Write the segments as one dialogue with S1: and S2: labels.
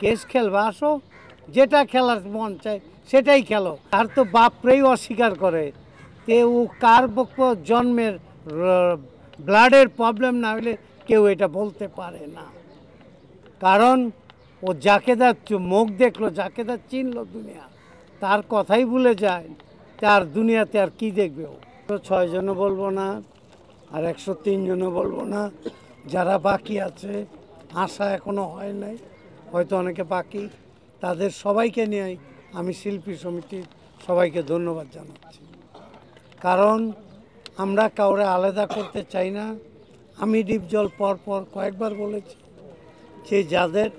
S1: Case খেলবা আসো, যেটা খেলার মন চায় সেটাই খেলো। আর তো বাপরেই অস্বীকার করে তে ও কার পক্ষ জন্মের ব্লাডের প্রবলেম না হলে কেউ এটা বলতে পারে না। কারণ ও যাকে তার মুখ দেখলো, যাকে তার চিনলো দুনিয়া, তার কথাই ভুলে যায়, তার দুনিয়াতে আর কি দেখবে। ও 6 জনও বলবো না, আর 103 জনও বলবো না, যারা বাকি আছে আশা এখনো হয় নাই, হয়তো অনেকে বাকি, তাদের সবাইকে নিয়ে আমি শিল্পী সমিতির সবাইকে ধন্যবাদ জানাচ্ছি। কারণ আমরা কাউরে আলাদা করতে চাই না। আমি ডিপজল পরপর কয়েকবার বলেছি যে যাদের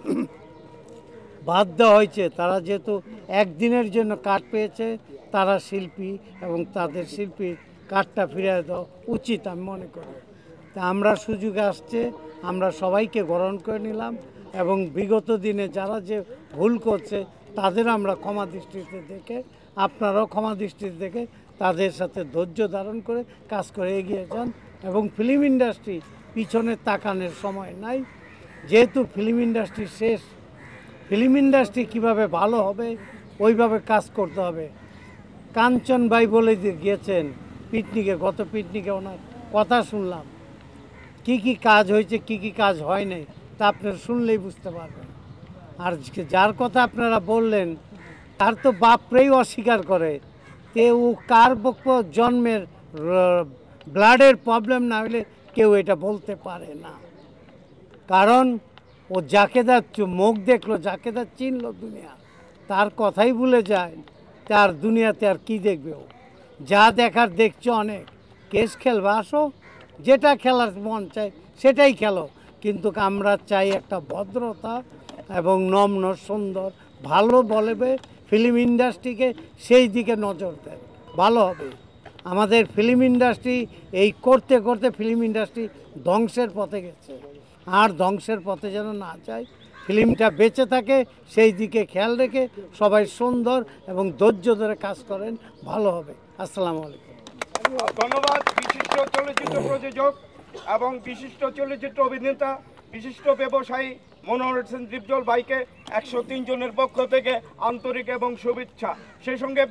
S1: বাদ দেওয়া হয়েছে তারা যেহেতু একদিনের জন্য কার্ড পেয়েছে, তারা শিল্পী এবং তাদের শিল্পীর কার্ডটা ফিরিয়ে দেওয়া উচিত আমি মনে করি। তা আমরা সুযোগে আসছে, আমরা সবাইকে গ্রহণ করে নিলাম এবং বিগত দিনে যারা যে ভুল করছে তাদের আমরা ক্ষমা দৃষ্টিতে দেখে, আপনারাও ক্ষমা দৃষ্টিতে দেখে তাদের সাথে ধৈর্য ধারণ করে কাজ করে এগিয়ে যান। এবং ফিল্ম ইন্ডাস্ট্রি পিছনে তাকানোর সময় নাই, যেহেতু ফিল্ম ইন্ডাস্ট্রি শেষ। ফিল্ম ইন্ডাস্ট্রি কীভাবে ভালো হবে ওইভাবে কাজ করতে হবে। কাঞ্চন ভাই বলে গিয়েছেন পিকনিকে, গত পিকনিকে ওনার কথা শুনলাম, কি কি কাজ হয়েছে কি কি কাজ হয় নাই তা আপনারা শুনলেই বুঝতে পারবেন। আর যার কথা আপনারা বললেন তার তো বাপরেই অস্বীকার করে তে ও কার পক্ষ জন্মের ব্লাডের প্রবলেম না হলে কেউ এটা বলতে পারে না। কারণ ও যাকে তার মুখ দেখলো, যাকে তার চিনলো দুনিয়া, তার কথাই ভুলে যায়, তার দুনিয়াতে আর কি দেখবে। ও যা দেখার দেখছো অনেক। কেস খেলবা আসো, যেটা খেলার মন চায় সেটাই খেলো, কিন্তু আমরা চাই একটা ভদ্রতা এবং নম্র সুন্দর ভালো বলবে ফিল্ম ইন্ডাস্ট্রিকে সেই দিকে নজর দেন, ভালো হবে। আমাদের ফিল্ম ইন্ডাস্ট্রি এই করতে করতে ফিল্ম ইন্ডাস্ট্রি ধ্বংসের পথে গেছে, আর ধ্বংসের পথে যেন না যায়, ফিল্মটা বেঁচে থাকে সেই দিকে খেয়াল রেখে সবাই সুন্দর এবং ধৈর্য ধরে কাজ করেন, ভালো হবে। আসসালামু আলাইকুম।
S2: ধন্যবাদ বিশিষ্ট চলচ্চিত্র প্রযোজক এবং বিশিষ্ট চলচ্চিত্র অভিনেতা, বিশিষ্ট ব্যবসায়ী মনোহর হোসেন ডিপজল ভাইকে 103 জনের পক্ষ থেকে আন্তরিক এবং শুভেচ্ছা। সেই সঙ্গে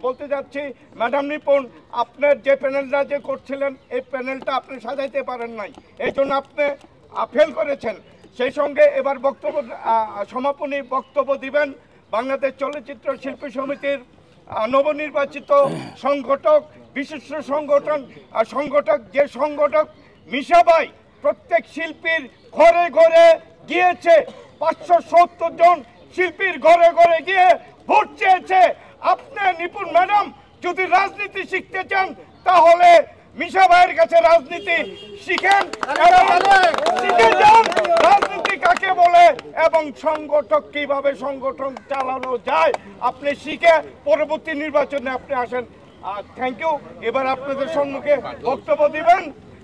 S2: বলতে যাচ্ছি ম্যাডাম নিপুণ, আপনার যে প্যানেলটা যে করছিলেন এই প্যানেলটা আপনি সাজাইতে পারেন নাই, এই জন্য আপনি ফেল করেছেন। সেই সঙ্গে এবার সমাপনী বক্তব্য দিবেন বাংলাদেশ চলচ্চিত্র শিল্পী সমিতির নবনির্বাচিত সংগঠক, বিশিষ্ট সংগঠক যে সংগঠক মিশা ভাই। প্রত্যেক শিল্পীর ঘরে ঘরে গিয়েছে, 570 জন শিল্পীর ঘরে ঘরে গিয়ে ভোট চেয়েছে। আপনি নিপুণ ম্যাডাম যদি রাজনীতি শিখতে চান তাহলে মিশা ভাইয়ের কাছে রাজনীতি শিখেন, শিখে যান রাজনীতি কাকে বলে এবং সংগঠক কিভাবে সংগঠন চালানো যায় আপনি শিখে পরবর্তী নির্বাচনে আপনি আসেন। Thank you. এবার আপনাদের সম্মুখে বক্তব্য দিবেন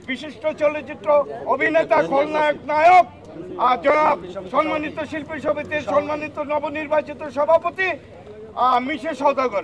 S2: বিশিষ্ট চলচ্চিত্র অভিনেতা, খলনায়ক, নায়ক জনাব সম্মানিত শিল্পী সমিতির সম্মানিত নবনির্বাচিত সভাপতি মিশে সওদাগর।